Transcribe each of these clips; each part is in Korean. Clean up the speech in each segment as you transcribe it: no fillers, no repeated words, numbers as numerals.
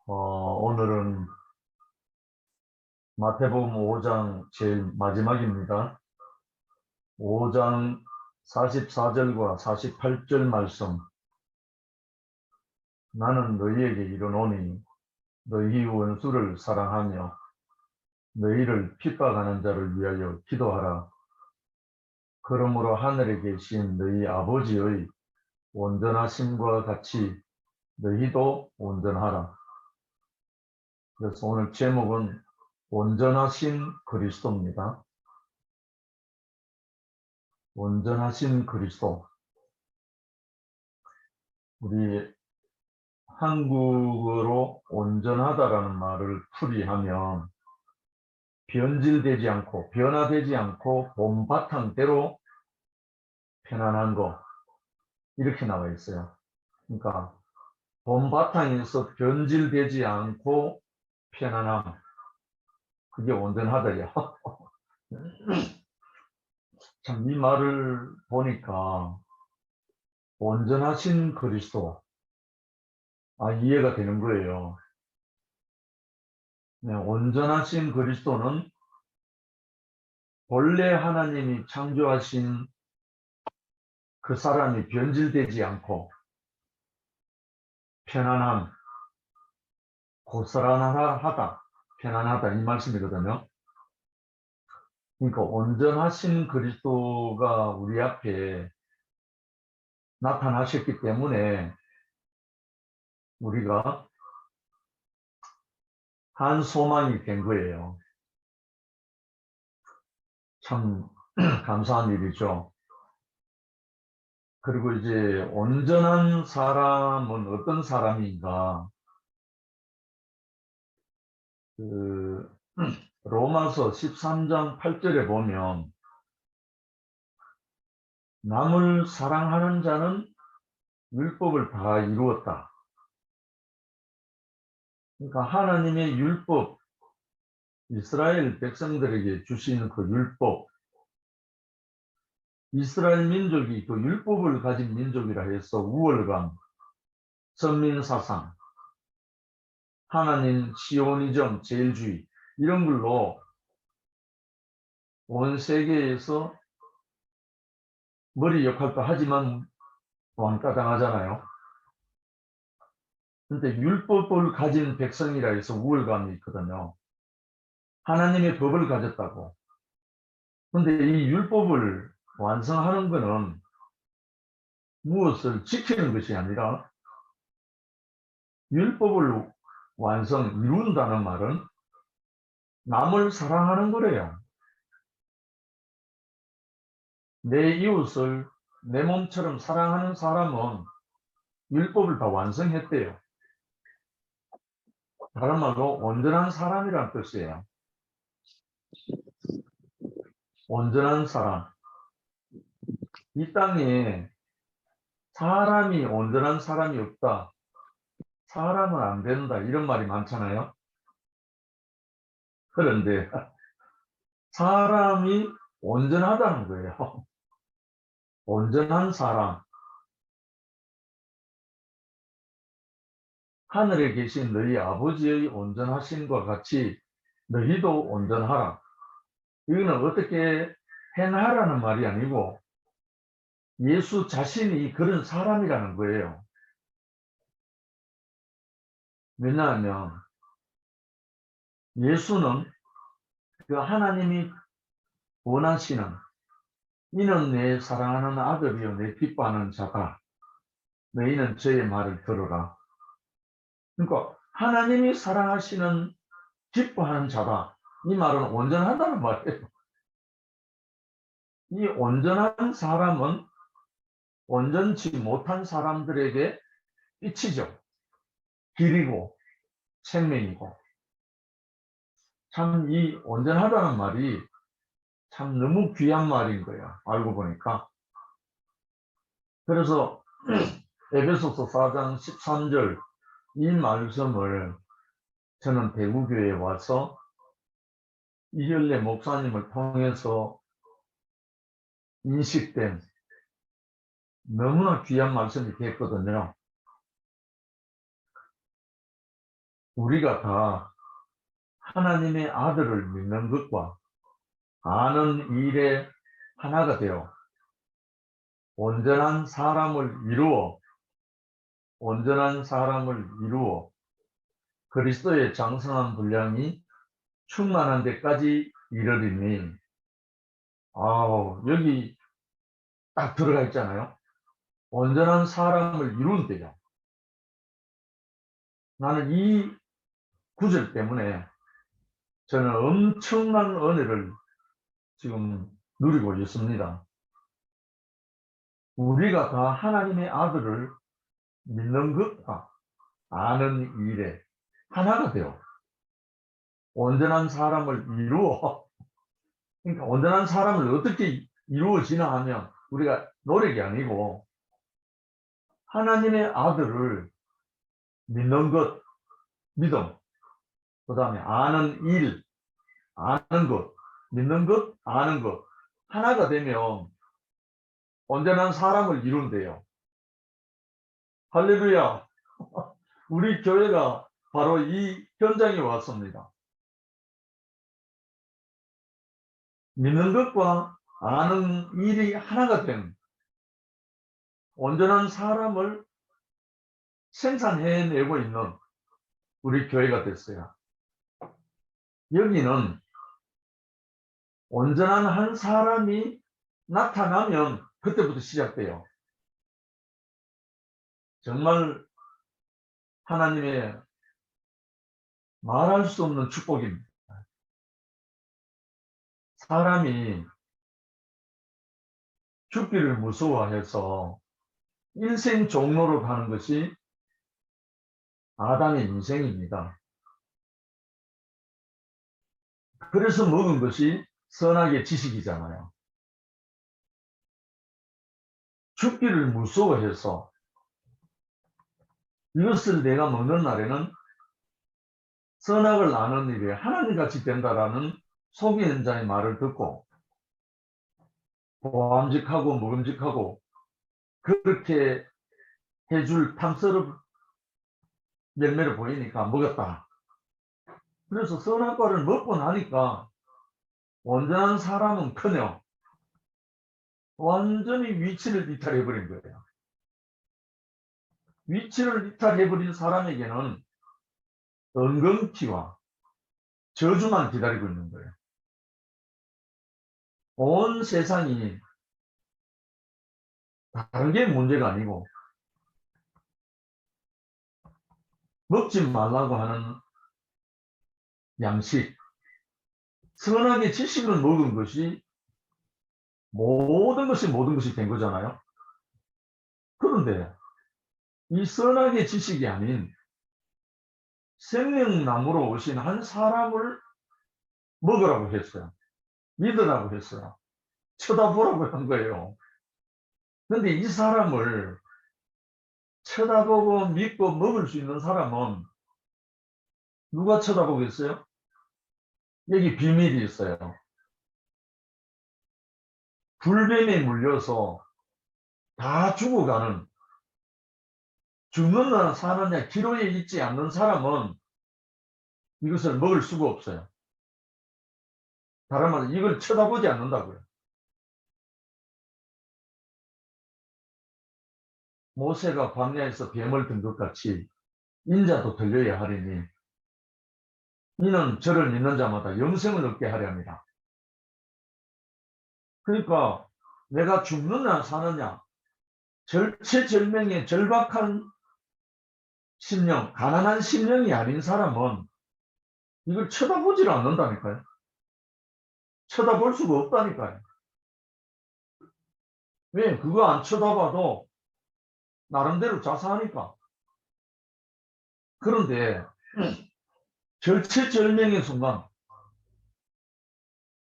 오늘은 마태복음 5장 제일 마지막입니다. 5장 44절과 48절 말씀. 나는 너희에게 이르노니 너희 원수를 사랑하며 너희를 핍박하는 자를 위하여 기도하라. 그러므로 하늘에 계신 너희 아버지의 온전하심과 같이 너희도 온전하라. 그래서 오늘 제목은 온전하신 그리스도입니다. 온전하신 그리스도. 우리 한국어로 온전하다라는 말을 풀이하면 변질되지 않고 변화되지 않고 본바탕대로 편안한 거, 이렇게 나와 있어요. 그러니까 본바탕에서 변질되지 않고 편안함, 그게 온전하다요. 참, 이 말을 보니까 온전하신 그리스도, 이해가 되는 거예요. 네, 온전하신 그리스도는 본래 하나님이 창조하신 그 사람이 변질되지 않고 편안함, 고스란하다, 편안하다, 이 말씀이거든요. 그러니까 온전하신 그리스도가 우리 앞에 나타나셨기 때문에 우리가 한 소망이 된 거예요. 참 감사한 일이죠. 그리고 이제 온전한 사람은 어떤 사람인가? 로마서 13장 8절에 보면 남을 사랑하는 자는 율법을 다 이루었다. 그러니까 하나님의 율법, 이스라엘 백성들에게 주신 그 율법, 이스라엘 민족이 그 율법을 가진 민족이라 해서 우월감, 선민사상, 하나님 시오니즘, 제일주의, 이런 걸로 온 세계에서 머리 역할도 하지만 왕따당하잖아요. 근데 율법을 가진 백성이라 해서 우월감이 있거든요. 하나님의 법을 가졌다고. 근데 이 율법을 완성하는 것은 무엇을 지키는 것이 아니라 율법을 이룬다는 말은 남을 사랑하는 거래요. 내 이웃을 내 몸처럼 사랑하는 사람은 율법을 다 완성했대요. 다른 말로 온전한 사람이란 뜻이에요. 온전한 사람. 이 땅에 사람이 온전한 사람이 없다, 사람은 안 된다, 이런 말이 많잖아요. 그런데 사람이 온전하다는 거예요. 온전한 사람. 하늘에 계신 너희 아버지의 온전하심과 같이 너희도 온전하라. 이거는 어떻게 행하라는 말이 아니고 예수 자신이 그런 사람이라는 거예요. 왜냐하면 예수는 그 하나님이 원하시는, 이는 내 사랑하는 아들이요 내 기뻐하는 자다, 너희는 저의 말을 들으라. 그러니까 하나님이 사랑하시는 기뻐하는 자다, 이 말은 온전하다는 말이에요. 이 온전한 사람은 온전치 못한 사람들에게 빛이죠. 길이고 생명이고. 참 이 온전하다는 말이 참 너무 귀한 말인 거예요, 알고 보니까. 그래서 에베소서 4장 13절 이 말씀을 저는 대구교회에 와서 이현래 목사님을 통해서 인식된 너무나 귀한 말씀이 됐거든요. 우리가 다 하나님의 아들을 믿는 것과 아는 일에 하나가 되어 온전한 사람을 이루어 그리스도의 장성한 분량이 충만한 데까지 이르리니, 여기 딱 들어가 있잖아요. 온전한 사람을 이룬대요. 나는 이 구절 때문에 저는 엄청난 은혜를 지금 누리고 있습니다. 우리가 다 하나님의 아들을 믿는 것과 아는 일에 하나가 되어 온전한 사람을 이루어, 그러니까 온전한 사람을 어떻게 이루어지나 하면 우리가 노력이 아니고 하나님의 아들을 믿는 것, 믿음, 그 다음에 아는 일, 아는 것, 믿는 것, 아는 것 하나가 되면 온전한 사람을 이룬대요. 할렐루야. 우리 교회가 바로 이 현장에 왔습니다. 믿는 것과 아는 일이 하나가 된 온전한 사람을 생산해내고 있는 우리 교회가 됐어요. 여기는 온전한 한 사람이 나타나면 그때부터 시작돼요. 정말 하나님의 말할 수 없는 축복입니다. 사람이 죽기를 무서워해서 인생 종로로 가는 것이 아담의 인생입니다. 그래서 먹은 것이 선악의 지식이잖아요. 죽기를 무서워해서 이것을 내가 먹는 날에는 선악을 아는 일이 하나님같이 된다라는 속이는 자의 말을 듣고 보암직하고 먹음직하고 그렇게 해줄 탐스럽 열매를 보이니까 먹었다. 그래서 선악과를 먹고 나니까 온전한 사람은커녕 완전히 위치를 이탈해버린 거예요. 위치를 이탈해버린 사람에게는 은근키와 저주만 기다리고 있는 거예요. 온 세상이 다른 게 문제가 아니고 먹지 말라고 하는 양식, 선악의 지식을 먹은 것이 모든 것이 된 거잖아요. 그런데 이 선악의 지식이 아닌 생명나무로 오신 한 사람을 먹으라고 했어요. 믿으라고 했어요. 쳐다보라고 한 거예요. 그런데 이 사람을 쳐다보고 믿고 먹을 수 있는 사람은 누가 쳐다보겠어요? 여기 비밀이 있어요. 불뱀에 물려서 다 죽어가는, 죽느냐 사느냐 기로에 있지 않는 사람은 이것을 먹을 수가 없어요. 다른 말로 이걸 쳐다보지 않는다고요. 모세가 광야에서 뱀을 든 것 같이 인자도 들려야 하리니 이는 저를 믿는 자마다 영생을 얻게 하려 합니다. 그러니까 내가 죽느냐 사느냐 절체절명의 절박한 심령, 가난한 심령이 아닌 사람은 이걸 쳐다보지를 않는다니까요. 쳐다볼 수가 없다니까요. 왜? 그거 안 쳐다봐도 나름대로 자사하니까. 그런데 절체절명의 순간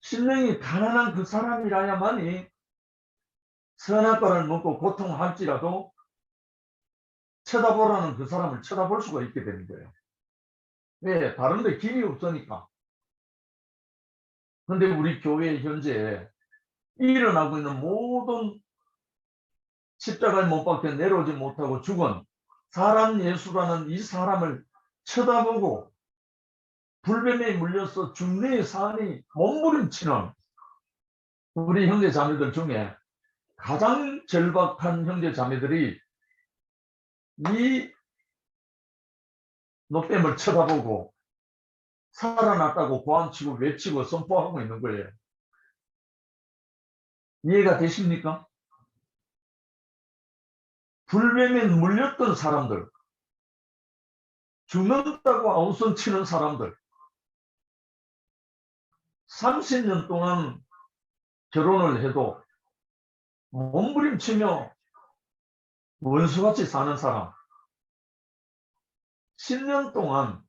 심령이 가난한 그 사람이라야만이 선악과를 먹고 고통할지라도 쳐다보라는 그 사람을 쳐다볼 수가 있게 되는 거예요. 왜? 다른 데 길이 없으니까. 근데 우리 교회에 현재 일어나고 있는 모든 십자가에 못 박혀 내려오지 못하고 죽은 사람 예수라는 이 사람을 쳐다보고 불뱀에 물려서 중뇌의 산이 몸부림치는 우리 형제 자매들 중에 가장 절박한 형제 자매들이 이 노뱀을 쳐다보고 살아났다고 고함치고 외치고 선포하고 있는 거예요. 이해가 되십니까? 불뱀에 물렸던 사람들, 죽는다고 아우성 치는 사람들, 30년 동안 결혼을 해도 몸부림치며 원수같이 사는 사람, 10년 동안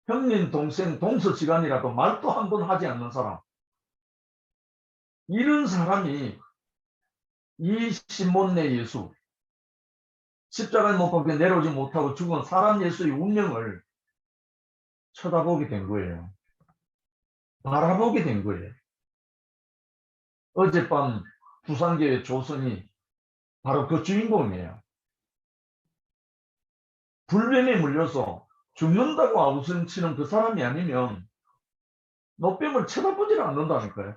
형님, 동생, 동서지간이라도 말도 한 번 하지 않는 사람, 이런 사람이 이 시몬네 예수, 십자가에 못 박혀 내려오지 못하고 죽은 사람 예수의 운명을 쳐다보게 된 거예요. 바라보게 된 거예요. 어젯밤 부산교회 조선이 바로 그 주인공이에요. 불뱀에 물려서 죽는다고 아우성치는 그 사람이 아니면 노뱀을 쳐다보질 않는다니까요.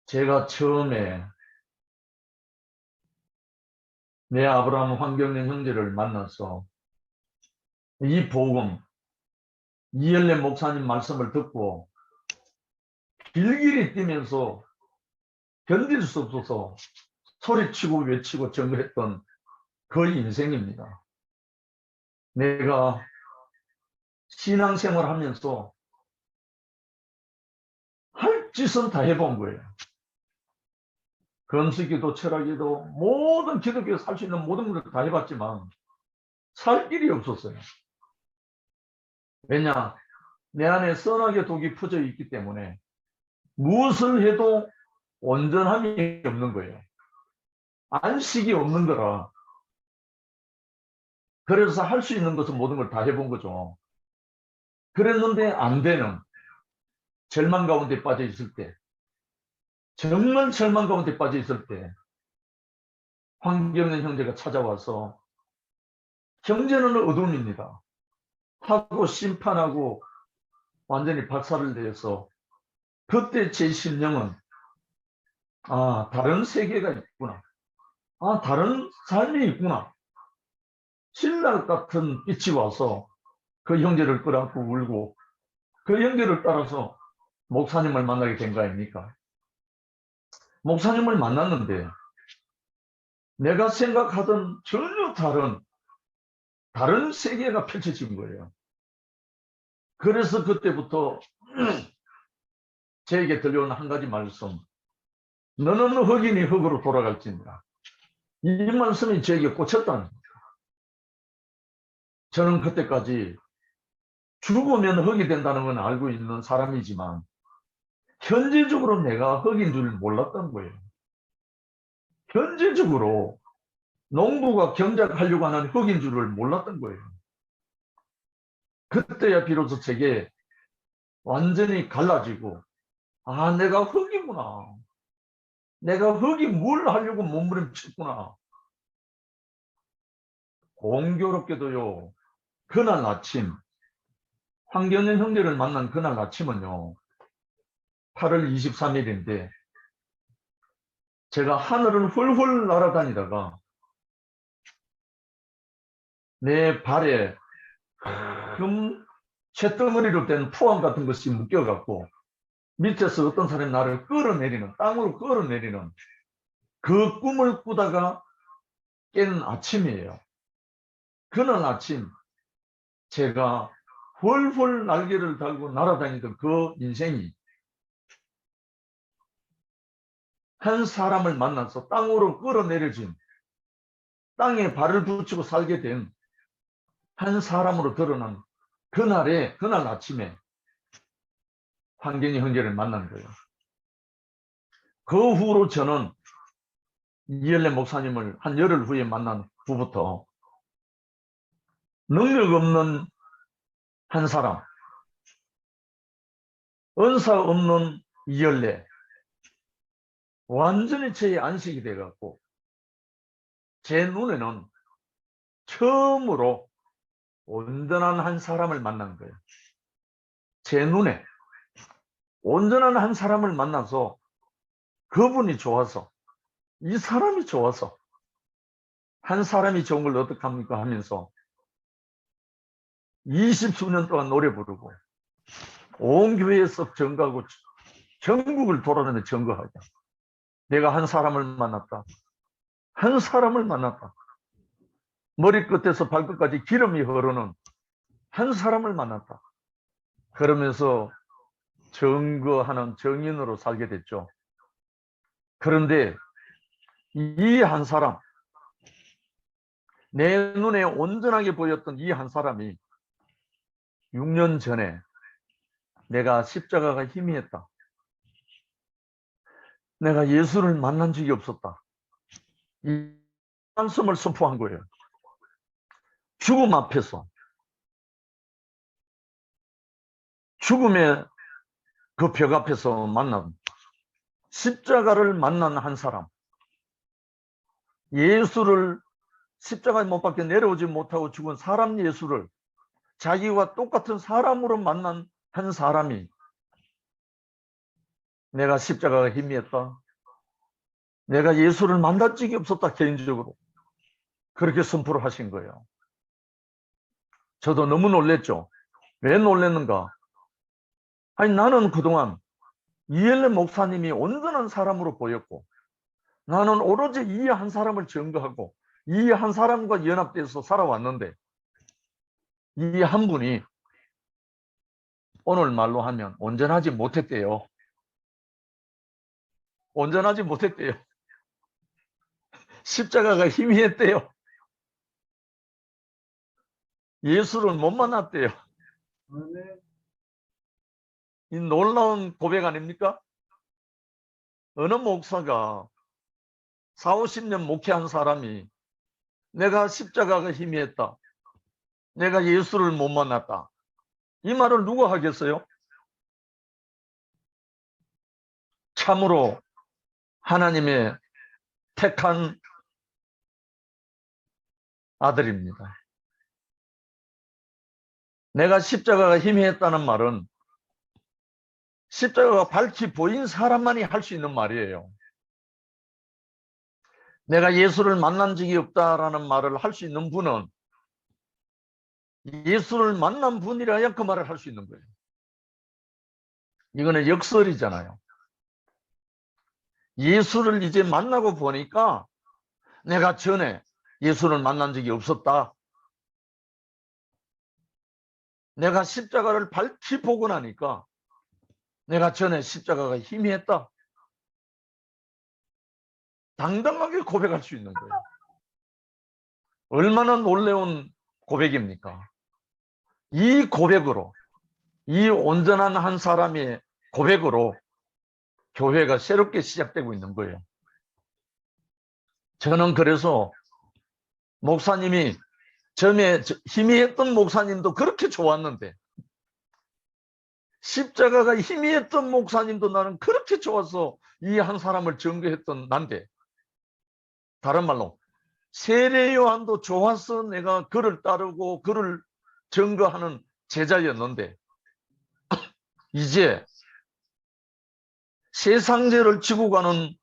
제가 처음에 내 아브라함 황경련 형제를 만나서 이 복음, 이열래 목사님 말씀을 듣고 길길이 뛰면서 견딜 수 없어서 소리치고 외치고 정글했던 그 인생입니다. 내가 신앙생활 하면서 할 짓은 다 해본 거예요. 금식기도 철학기도 모든 기독교에 살 수 있는 모든 것을 다 해봤지만 살 길이 없었어요. 왜냐? 내 안에 선악의 독이 퍼져 있기 때문에 무엇을 해도 온전함이 없는 거예요. 안식이 없는 거라. 그래서 할 수 있는 것은 모든 걸 다 해본 거죠. 그랬는데 안 되는 절망 가운데 빠져 있을 때, 정말 절망 가운데 빠져 있을 때 황경련 형제가 찾아와서 형제는 어둠입니다 하고 심판하고 완전히 박살을 내서 그때 제 심령은 다른 세계가 있구나. 다른 삶이 있구나. 신랄 같은 빛이 와서 그 형제를 끌어안고 울고 그 형제를 따라서 목사님을 만나게 된 거 아닙니까? 목사님을 만났는데 내가 생각하던 전혀 다른 세계가 펼쳐진 거예요. 그래서 그때부터 제게 들려온 한 가지 말씀. 너는 흑인이 흑으로 돌아갈지니라. 이 말씀이 저에게 꽂혔다는 거예요. 저는 그때까지 죽으면 흑이 된다는 건 알고 있는 사람이지만 현재적으로 내가 흑인 줄 몰랐던 거예요. 현재적으로 농부가 경작하려고 하는 흑인 줄을 몰랐던 거예요. 그때야 비로소 제게 완전히 갈라지고 내가 흑이구나. 내가 흑이 뭘 하려고 몸부림쳤구나. 공교롭게도요. 그날 아침 황경련 형제를 만난 그날 아침은요. 8월 23일인데 제가 하늘을 훌훌 날아다니다가 내 발에 금 쇳덩어리로 된 푸암 같은 것이 묶여갖고 밑에서 어떤 사람이 나를 끌어내리는, 땅으로 끌어내리는 그 꿈을 꾸다가 깬 아침이에요. 그날 아침 제가 훨훨 날개를 달고 날아다니던 그 인생이 한 사람을 만나서 땅으로 끌어내려진, 땅에 발을 붙이고 살게 된 한 사람으로 드러난 그날 아침에 황경희 형제를 만난 거예요. 그 후로 저는 이열래 목사님을 한 열흘 후에 만난 후부터 능력 없는 한 사람, 은사 없는 이열래, 완전히 제 안식이 돼갖고 제 눈에는 처음으로 온전한 한 사람을 만난 거예요. 제 눈에 온전한 한 사람을 만나서 그분이 좋아서, 이 사람이 좋아서, 한 사람이 좋은 걸 어떡합니까 하면서 20수년 동안 노래 부르고 온 교회에서 증거하고 전국을 돌아다니며 증거하자. 내가 한 사람을 만났다. 한 사람을 만났다. 머리끝에서 발끝까지 기름이 흐르는 한 사람을 만났다. 그러면서 증거하는 증인으로 살게 됐죠. 그런데 이 한 사람, 내 눈에 온전하게 보였던 이 한 사람이 6년 전에 내가 십자가가 희미했다. 내가 예수를 만난 적이 없었다. 이 말씀을 선포한 거예요. 죽음 앞에서, 죽음의 그 벽 앞에서 만난, 십자가를 만난 한 사람, 예수를 십자가에 못 박혀 내려오지 못하고 죽은 사람 예수를 자기와 똑같은 사람으로 만난 한 사람이 내가 십자가가 희미했다. 내가 예수를 만난 적이 없었다. 개인적으로 그렇게 선포를 하신 거예요. 저도 너무 놀랬죠. 왜 놀랬는가? 아니, 나는 그동안 이엘레 목사님이 온전한 사람으로 보였고, 나는 오로지 이 한 사람을 증거하고 이 한 사람과 연합돼서 살아왔는데, 이 한 분이 오늘 말로 하면 온전하지 못했대요. 온전하지 못했대요. 십자가가 희미했대요. 예수를 못 만났대요. 이 놀라운 고백 아닙니까? 어느 목사가 4, 50년 목회한 사람이 내가 십자가가 희미했다. 내가 예수를 못 만났다. 이 말을 누가 하겠어요? 참으로 하나님의 택한 아들입니다. 내가 십자가가 희미했다는 말은 십자가가 밝히 보인 사람만이 할 수 있는 말이에요. 내가 예수를 만난 적이 없다라는 말을 할 수 있는 분은 예수를 만난 분이라야 그 말을 할 수 있는 거예요. 이거는 역설이잖아요. 예수를 이제 만나고 보니까 내가 전에 예수를 만난 적이 없었다. 내가 십자가를 밝히 보고 나니까 내가 전에 십자가가 희미했다. 당당하게 고백할 수 있는 거예요. 얼마나 놀라운 고백입니까? 이 고백으로, 이 온전한 한 사람의 고백으로 교회가 새롭게 시작되고 있는 거예요. 저는 그래서 목사님이 전에 희미했던 목사님도 그렇게 좋았는데, 십자가가 희미했던 목사님도 나는 그렇게 좋아서 이 한 사람을 증거했던 난데, 다른 말로 세례 요한도 좋아서 내가 그를 따르고 그를 증거하는 제자였는데, 이제 세상죄를 지고 가는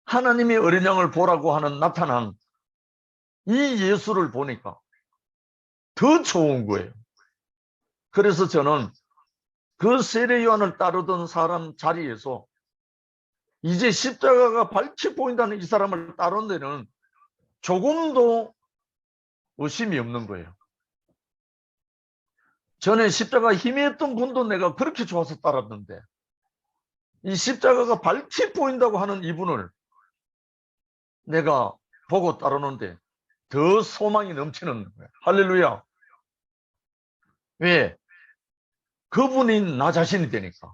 하나님의 어린 양을 보라고 하는 나타난 이 예수를 보니까 더 좋은 거예요. 그래서 저는 그 세례 요한을 따르던 사람 자리에서 이제 십자가가 밝히 보인다는 이 사람을 따르는 데는 조금도 의심이 없는 거예요. 전에 십자가 희미했던 분도 내가 그렇게 좋아서 따랐는데, 이 십자가가 밝히 보인다고 하는 이분을 내가 보고 따르는데 더 소망이 넘치는 거예요. 할렐루야. 왜? 그분이 나 자신이 되니까.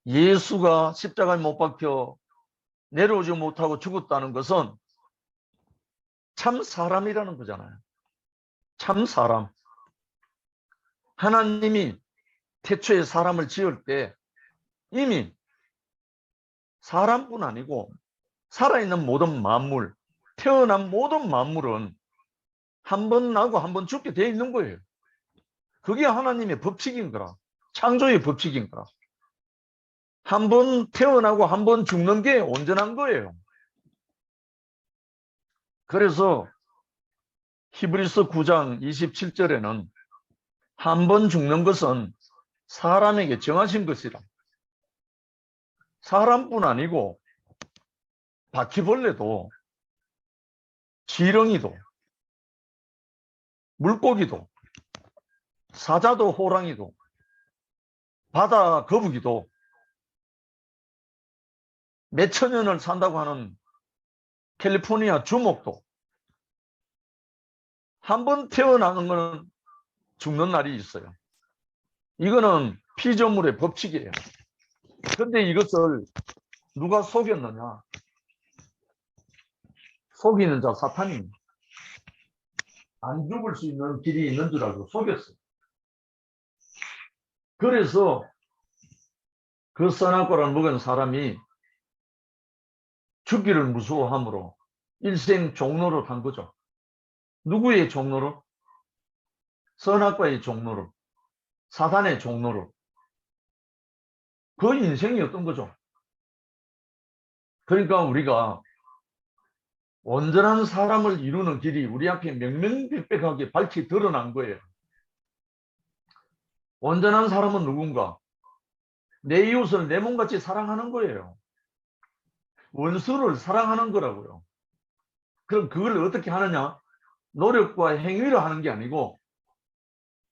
예수가 십자가에 못 박혀 내려오지 못하고 죽었다는 것은 참 사람이라는 거잖아요. 참 사람. 하나님이 태초에 사람을 지을 때 이미 사람뿐 아니고 살아있는 모든 만물, 태어난 모든 만물은 한 번 나고 한 번 죽게 돼 있는 거예요. 그게 하나님의 법칙인 거라. 창조의 법칙인 거라. 한 번 태어나고 한 번 죽는 게 온전한 거예요. 그래서 히브리서 9장 27절에는 한 번 죽는 것은 사람에게 정하신 것이라. 사람뿐 아니고 바퀴벌레도 지렁이도 물고기도 사자도 호랑이도 바다 거북이도 몇천 년을 산다고 하는 캘리포니아 주목도 한 번 태어나는 것은 죽는 날이 있어요. 이거는 피조물의 법칙이에요. 그런데 이것을 누가 속였느냐? 속이는 자 사탄입니다. 안 죽을 수 있는 길이 있는 줄 알고 속였어요. 그래서 그 선악과를 먹은 사람이 죽기를 무서워하므로 일생 종로로 간 거죠. 누구의 종로로? 선악과의 종로로, 사단의 종로로. 그 인생이었던 거죠. 그러니까 우리가 온전한 사람을 이루는 길이 우리 앞에 명명백백하게 밝히 드러난 거예요. 온전한 사람은 누군가? 내 이웃을 내 몸같이 사랑하는 거예요. 원수를 사랑하는 거라고요. 그럼 그걸 어떻게 하느냐? 노력과 행위로 하는 게 아니고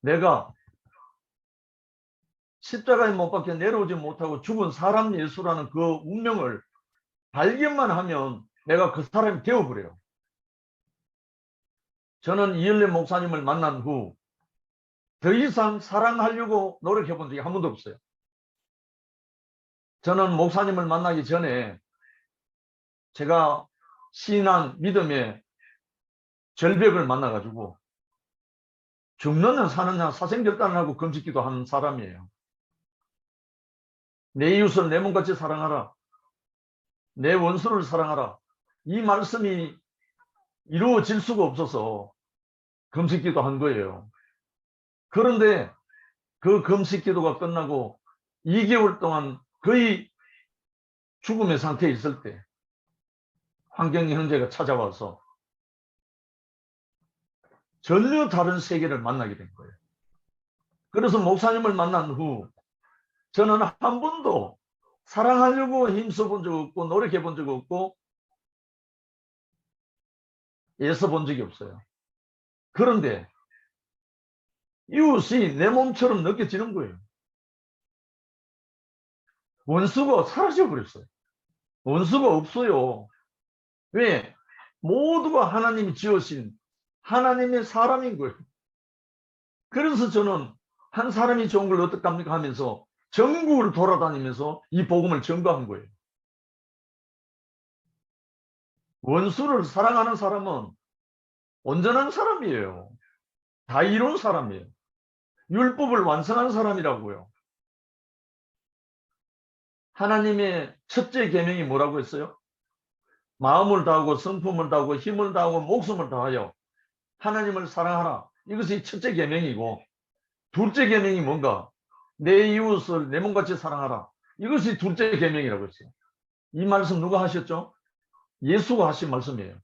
내가 십자가에 못 박혀 내려오지 못하고 죽은 사람 예수라는 그 운명을 발견만 하면 내가 그 사람이 되어버려요. 저는 이ør래 목사님을 만난 후 더 이상 사랑하려고 노력해 본 적이 한 번도 없어요. 저는 목사님을 만나기 전에 제가 신앙, 믿음의 절벽을 만나가지고 죽느냐 사느냐 사생결단을 하고 금식기도 하는 사람이에요. 내 이웃을 내 몸같이 사랑하라. 내 원수를 사랑하라. 이 말씀이 이루어질 수가 없어서 금식기도 한 거예요. 그런데 그 금식기도가 끝나고 2개월 동안 거의 죽음의 상태에 있을 때 환경의 형제가 찾아와서 전혀 다른 세계를 만나게 된 거예요. 그래서 목사님을 만난 후 저는 한 번도 사랑하려고 힘써 본 적 없고 노력해 본 적 없고 애써 본 적이 없어요. 그런데 이웃이 내 몸처럼 느껴지는 거예요. 원수가 사라져 버렸어요. 원수가 없어요. 왜? 모두가 하나님이 지으신 하나님의 사람인 거예요. 그래서 저는 한 사람이 좋은 걸 어떡합니까 하면서 전국을 돌아다니면서 이 복음을 전가한 거예요. 원수를 사랑하는 사람은 온전한 사람이에요. 다 이룬 사람이에요. 율법을 완성한 사람이라고요. 하나님의 첫째 계명이 뭐라고 했어요? 마음을 다하고 성품을 다하고 힘을 다하고 목숨을 다하여 하나님을 사랑하라. 이것이 첫째 계명이고 둘째 계명이 뭔가? 내 이웃을 내 몸같이 사랑하라. 이것이 둘째 계명이라고 했어요. 이 말씀 누가 하셨죠? 예수가 하신 말씀이에요.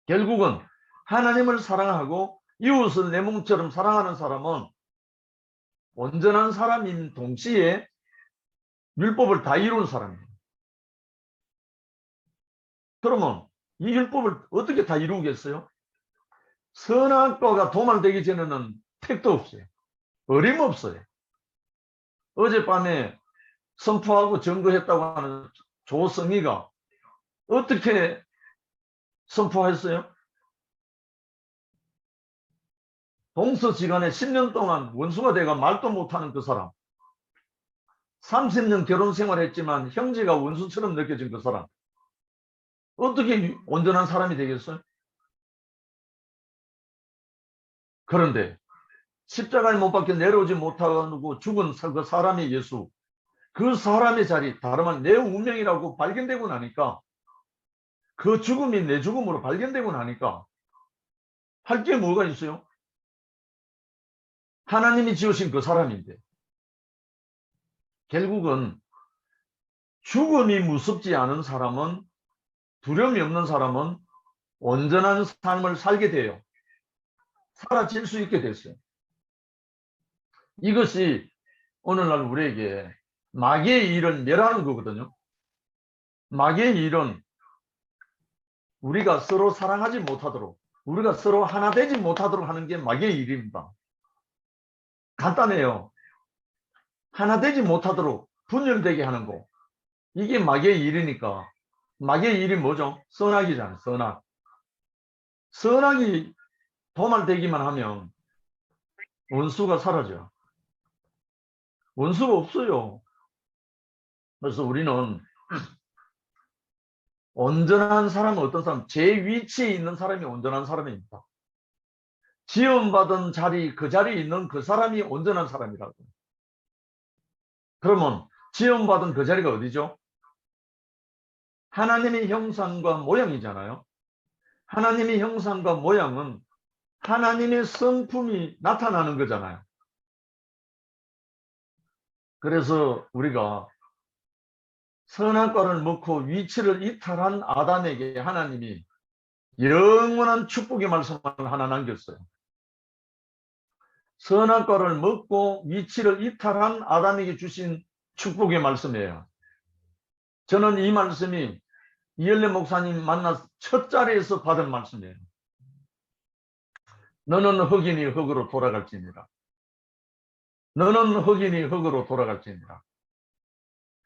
결국은 하나님을 사랑하고 이웃을 내 몸처럼 사랑하는 사람은 온전한 사람인 동시에 율법을 다 이룬 사람이에요. 그러면 이 율법을 어떻게 다 이루겠어요? 선악과가 도말되기 전에는 택도 없어요. 어림없어요. 어젯밤에 선포하고 증거했다고 하는 조성희가 어떻게 선포했어요? 동서지간에 10년 동안 원수가 돼가 말도 못하는 그 사람, 30년 결혼 생활했지만 형제가 원수처럼 느껴진 그 사람, 어떻게 온전한 사람이 되겠어요? 그런데 십자가에 못 박혀 내려오지 못하고 죽은 그 사람이 예수, 그 사람의 자리, 다름 아닌 내 운명이라고 발견되고 나니까, 그 죽음이 내 죽음으로 발견되고 나니까 할 게 뭐가 있어요? 하나님이 지으신 그 사람인데 결국은 죽음이 무섭지 않은 사람은, 두려움이 없는 사람은 온전한 삶을 살게 돼요. 사라질 수 있게 됐어요. 이것이 오늘날 우리에게 마귀의 일을 멸하는 거거든요. 마귀의 일은 우리가 서로 사랑하지 못하도록, 우리가 서로 하나 되지 못하도록 하는 게 마귀의 일입니다. 간단해요. 하나 되지 못하도록 분열되게 하는 거. 이게 마귀의 일이니까. 마귀의 일이 뭐죠? 선악이잖아요. 선악. 선악이 도말되기만 하면 원수가 사라져요. 원수가 없어요. 그래서 우리는 온전한 사람은 어떤 사람? 제 위치에 있는 사람이 온전한 사람입니다. 지원받은 자리, 그 자리에 있는 그 사람이 온전한 사람이라고. 그러면 지원받은 그 자리가 어디죠? 하나님의 형상과 모양이잖아요. 하나님의 형상과 모양은 하나님의 성품이 나타나는 거잖아요. 그래서 우리가 선악과를 먹고 위치를 이탈한 아담에게 하나님이 영원한 축복의 말씀을 하나 남겼어요. 선악과를 먹고 위치를 이탈한 아담에게 주신 축복의 말씀이에요. 저는 이 말씀이 이엘레 목사님 만나 첫 자리에서 받은 말씀이에요. 너는 흑인이 흑으로 돌아갈지니라. 너는 흑인이 흑으로 돌아갈지니라.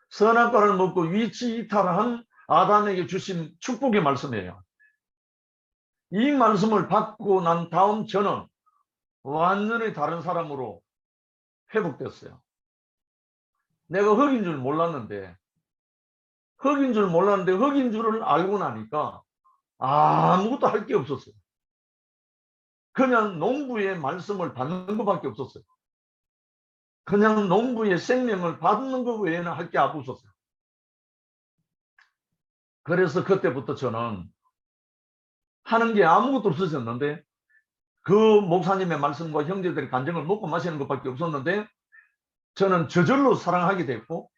선악과를 먹고 위치 이탈한 아담에게 주신 축복의 말씀이에요. 이 말씀을 받고 난 다음 저는 완전히 다른 사람으로 회복됐어요. 내가 흑인 줄 몰랐는데 흑인 줄을 알고 나니까 아무것도 할 게 없었어요. 그냥 농부의 말씀을 받는 것밖에 없었어요. 그냥 농부의 생명을 받는 것 외에는 할 게 없었어요. 그래서 그때부터 저는 하는 게 아무것도 없어졌는데 그 목사님의 말씀과 형제들의 간증을 먹고 마시는 것밖에 없었는데 저는 저절로 사랑하게 됐고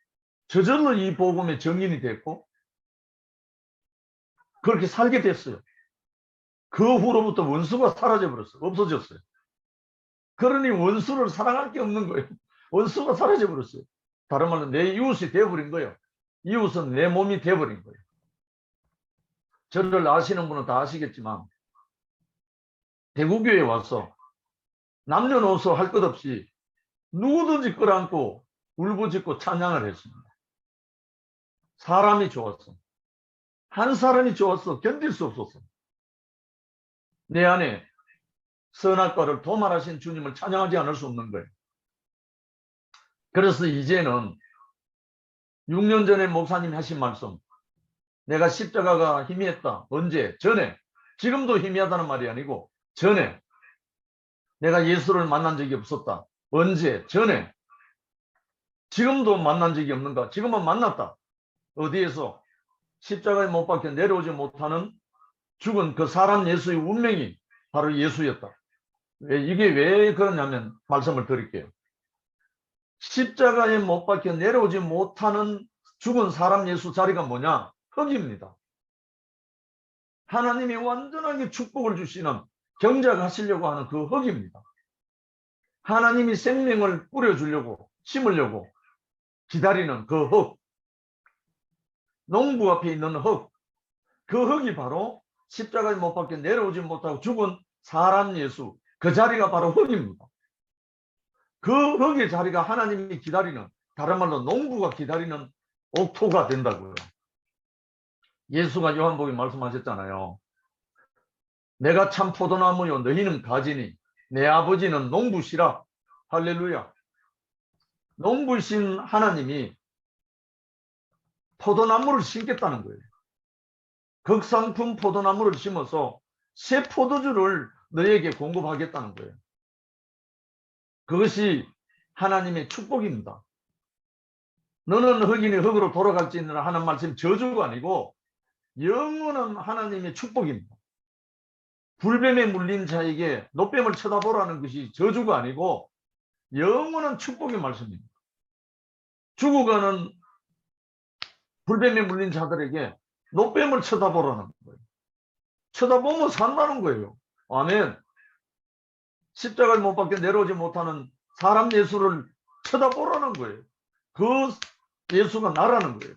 저절로 이 복음의 증인이 됐고 그렇게 살게 됐어요. 그 후로부터 원수가 사라져버렸어요. 없어졌어요. 그러니 원수를 사랑할 게 없는 거예요. 원수가 사라져버렸어요. 다른 말로 내 이웃이 되어버린 거예요. 이웃은 내 몸이 되어버린 거예요. 저를 아시는 분은 다 아시겠지만 대구교회에 와서 남녀노소 할 것 없이 누구든지 끌어안고 울부짖고 찬양을 했습니다. 사람이 좋았어. 한 사람이 좋았어. 견딜 수 없었어. 내 안에 선악과를 도말하신 주님을 찬양하지 않을 수 없는 거예요. 그래서 이제는 6년 전에 목사님이 하신 말씀, 내가 십자가가 희미했다. 언제? 전에. 지금도 희미하다는 말이 아니고 전에. 내가 예수를 만난 적이 없었다. 언제? 전에. 지금도 만난 적이 없는가? 지금은 만났다. 어디에서? 십자가에 못 박혀 내려오지 못하는 죽은 그 사람 예수의 운명이 바로 예수였다. 이게 왜 그러냐면 말씀을 드릴게요. 십자가에 못 박혀 내려오지 못하는 죽은 사람 예수 자리가 뭐냐? 흙입니다. 하나님이 완전하게 축복을 주시는 경작하시려고 하는 그 흙입니다. 하나님이 생명을 뿌려주려고 심으려고 기다리는 그 흙. 농부 앞에 있는 흙. 그 흙이 바로 십자가에 못 박혀 내려오지 못하고 죽은 사람 예수. 그 자리가 바로 흙입니다. 그 흙의 자리가 하나님이 기다리는, 다른 말로 농부가 기다리는 옥토가 된다고요. 예수가 요한복음에 말씀하셨잖아요. 내가 참 포도나무요 너희는 가지니 내 아버지는 농부시라. 할렐루야. 농부신 하나님이 포도나무를 심겠다는 거예요. 극상품 포도나무를 심어서 새 포도주를 너에게 공급하겠다는 거예요. 그것이 하나님의 축복입니다. 너는 흑인이 흑으로 돌아갈지니라 하는 말씀 저주가 아니고 영원한 하나님의 축복입니다. 불뱀에 물린 자에게 노뱀을 쳐다보라는 것이 저주가 아니고 영원한 축복의 말씀입니다. 죽어가는 불뱀에 물린 자들에게 노뱀을 쳐다보라는 거예요. 쳐다보면 산다는 거예요. 아멘. 십자가를 못 박혀 내려오지 못하는 사람 예수를 쳐다보라는 거예요. 그 예수가 나라는 거예요.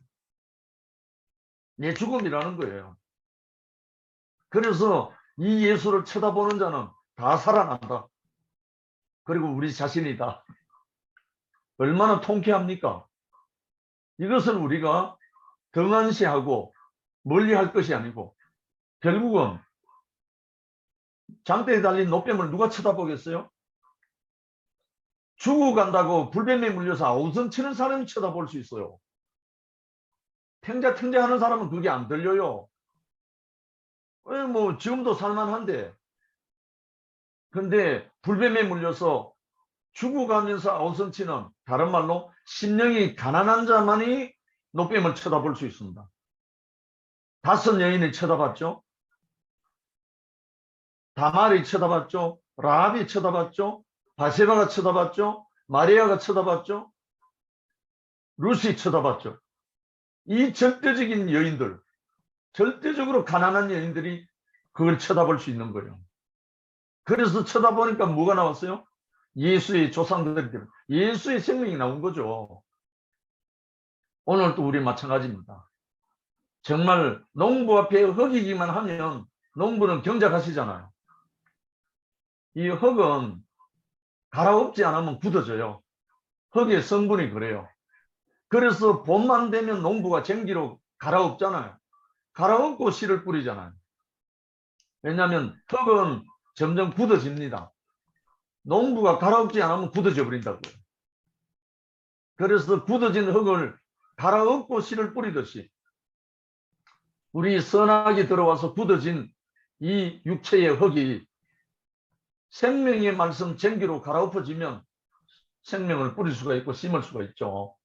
내 죽음이라는 거예요. 그래서 이 예수를 쳐다보는 자는 다 살아난다. 그리고 우리 자신이다. 얼마나 통쾌합니까? 이것을 우리가 등한시하고 멀리할 것이 아니고 결국은 장대에 달린 노뱀을 누가 쳐다보겠어요? 죽어간다고 불뱀에 물려서 아우성치는 사람이 쳐다볼 수 있어요. 탱자탱자하는 사람은 그게 안 들려요. 뭐 지금도 살만한데. 근데 불뱀에 물려서 죽어가면서 아우성치는, 다른 말로 심령이 가난한 자만이 노뱀을 쳐다볼 수 있습니다. 5 여인이 쳐다봤죠. 다말이 쳐다봤죠. 라합이 쳐다봤죠. 바세바가 쳐다봤죠. 마리아가 쳐다봤죠. 루시 쳐다봤죠. 이 절대적인 여인들, 절대적으로 가난한 여인들이 그걸 쳐다볼 수 있는 거예요. 그래서 쳐다보니까 뭐가 나왔어요? 예수의 조상들이, 예수의 생명이 나온 거죠. 오늘도 우리 마찬가지입니다. 정말 농부 앞에 흙이기만 하면 농부는 경작하시잖아요. 이 흙은 갈아엎지 않으면 굳어져요. 흙의 성분이 그래요. 그래서 봄만 되면 농부가 쟁기로 갈아엎잖아요. 갈아엎고 씨를 뿌리잖아요. 왜냐하면 흙은 점점 굳어집니다. 농부가 갈아엎지 않으면 굳어져 버린다고요. 그래서 굳어진 흙을 갈아엎고 씨를 뿌리듯이 우리 선악이 들어와서 굳어진 이 육체의 흙이 생명의 말씀 쟁기로 갈아엎어지면 생명을 뿌릴 수가 있고 심을 수가 있죠.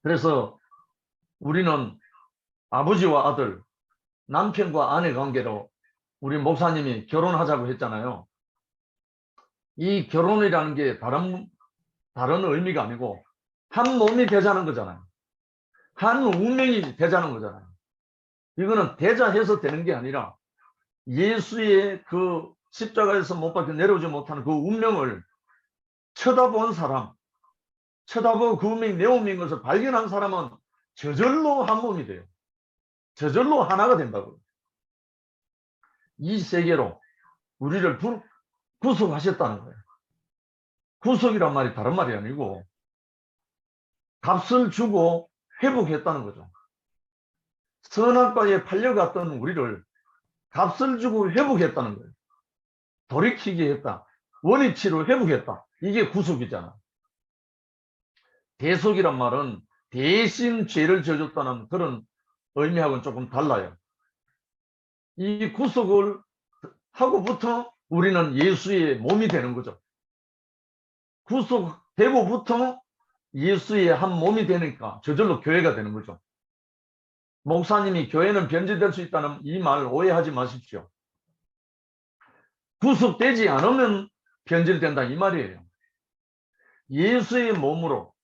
그래서 우리는 아버지와 아들, 남편과 아내 관계로 우리 목사님이 결혼하자고 했잖아요. 이 결혼이라는 게 다른 의미가 아니고 한 몸이 되자는 거잖아요. 한 운명이 되자는 거잖아요. 이거는 되자해서 되는 게 아니라 예수의 그 십자가에서 못 박혀 내려오지 못하는 그 운명을 쳐다본 사람, 쳐다보고 그 운명이 내 운명인 것을 발견한 사람은 저절로 한 몸이 돼요. 저절로 하나가 된다고요. 이 세계로 우리를 구속하셨다는 거예요. 구속이란 말이 다른 말이 아니고 값을 주고 회복했다는 거죠. 선악과에 팔려갔던 우리를 값을 주고 회복했다는 거예요. 돌이키게 했다. 원위치로 회복했다. 이게 구속이잖아. 대속이란 말은 대신 죄를 져줬다는 그런 의미하고는 조금 달라요. 이 구속을 하고부터 우리는 예수의 몸이 되는 거죠. 구속되고부터 예수의 한 몸이 되니까 저절로 교회가 되는 거죠. 목사님이 교회는 변질될 수 있다는 이 말 오해하지 마십시오. 구속되지 않으면 변질된다 이 말이에요. 예수의 몸으로,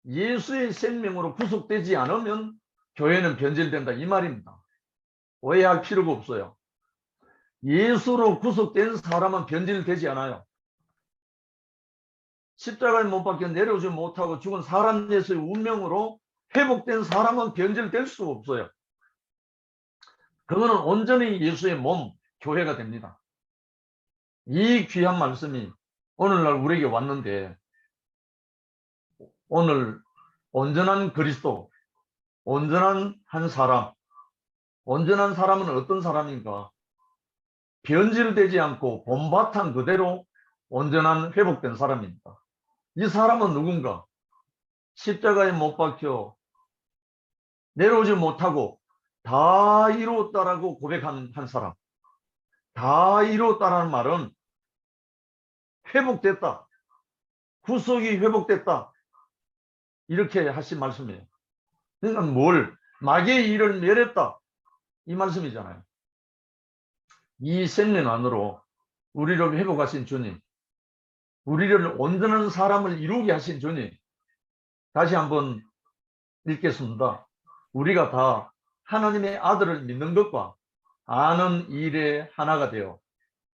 예수의 생명으로 구속되지 않으면 교회는 변질된다 이 말입니다. 오해할 필요가 없어요. 예수로 구속된 사람은 변질되지 않아요. 십자가에 못 박혀 내려오지 못하고 죽은 사람 예수의 운명으로 회복된 사람은 변질될 수 없어요. 그거는 온전히 예수의 몸, 교회가 됩니다. 이 귀한 말씀이 오늘날 우리에게 왔는데, 오늘 온전한 그리스도, 온전한 한 사람, 온전한 사람은 어떤 사람인가? 변질되지 않고 본바탕 그대로 온전한 회복된 사람입니다. 이 사람은 누군가? 십자가에 못 박혀 내려오지 못하고 다 이루었다라고 고백한 한 사람. 다 이루었다라는 말은 회복됐다, 구속이 회복됐다, 이렇게 하신 말씀이에요. 그러니까 마귀의 일을 멸했다 이 말씀이잖아요. 이 생명 안으로 우리를 회복하신 주님, 우리를 온전한 사람을 이루게 하신 주님, 다시 한번 읽겠습니다. 우리가 다 하나님의 아들을 믿는 것과 아는 일에 하나가 되어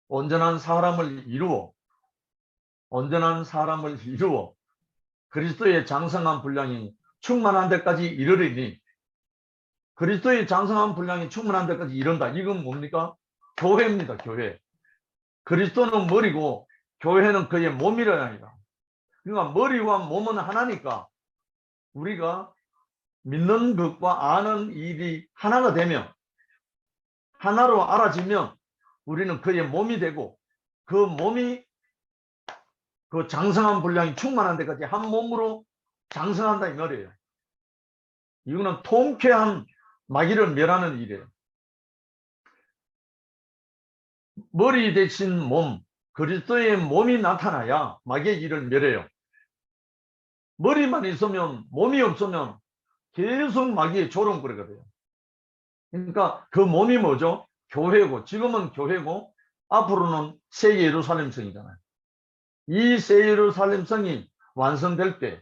온전한 사람을 이루어 그리스도의 장성한 분량이 충만한 데까지 이르리니, 그리스도의 장성한 분량이 충만한 데까지 이른다. 이건 뭡니까? 교회입니다. 교회. 그리스도는 머리고 교회는 그의 몸이라니까. 그러니까 머리와 몸은 하나니까 우리가 믿는 것과 아는 일이 하나가 되면, 하나로 알아지면 우리는 그의 몸이 되고, 그 몸이 그 장성한 분량이 충만한 데까지 한 몸으로 장성한다 이 말이에요. 이거는 통쾌한 마귀를 멸하는 일이에요. 머리 대신 몸, 그리스도의 몸이 나타나야 마귀의 일을 멸해요. 머리만 있으면, 몸이 없으면 계속 마귀의 조롱거리가 돼요. 그러니까 그 몸이 뭐죠? 교회고, 지금은 교회고 앞으로는 새 예루살렘 성이잖아요. 이 새 예루살렘 성이 완성될 때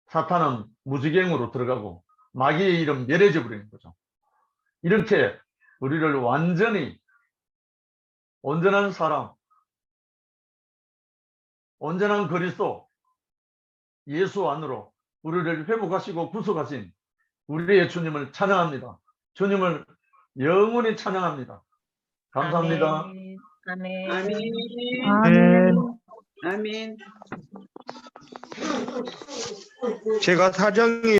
사탄은 무지갱으로 들어가고 마귀의 일은 멸해져 버리는 거죠. 이렇게 우리를 완전히 온전한 사람, 온전한 그리스도 예수 안으로 우리를 회복하시고 구속하신 우리의 주님을 찬양합니다. 주님을 영원히 찬양합니다. 감사합니다. 아멘. 아멘. 아멘. 아멘. 제가 사정이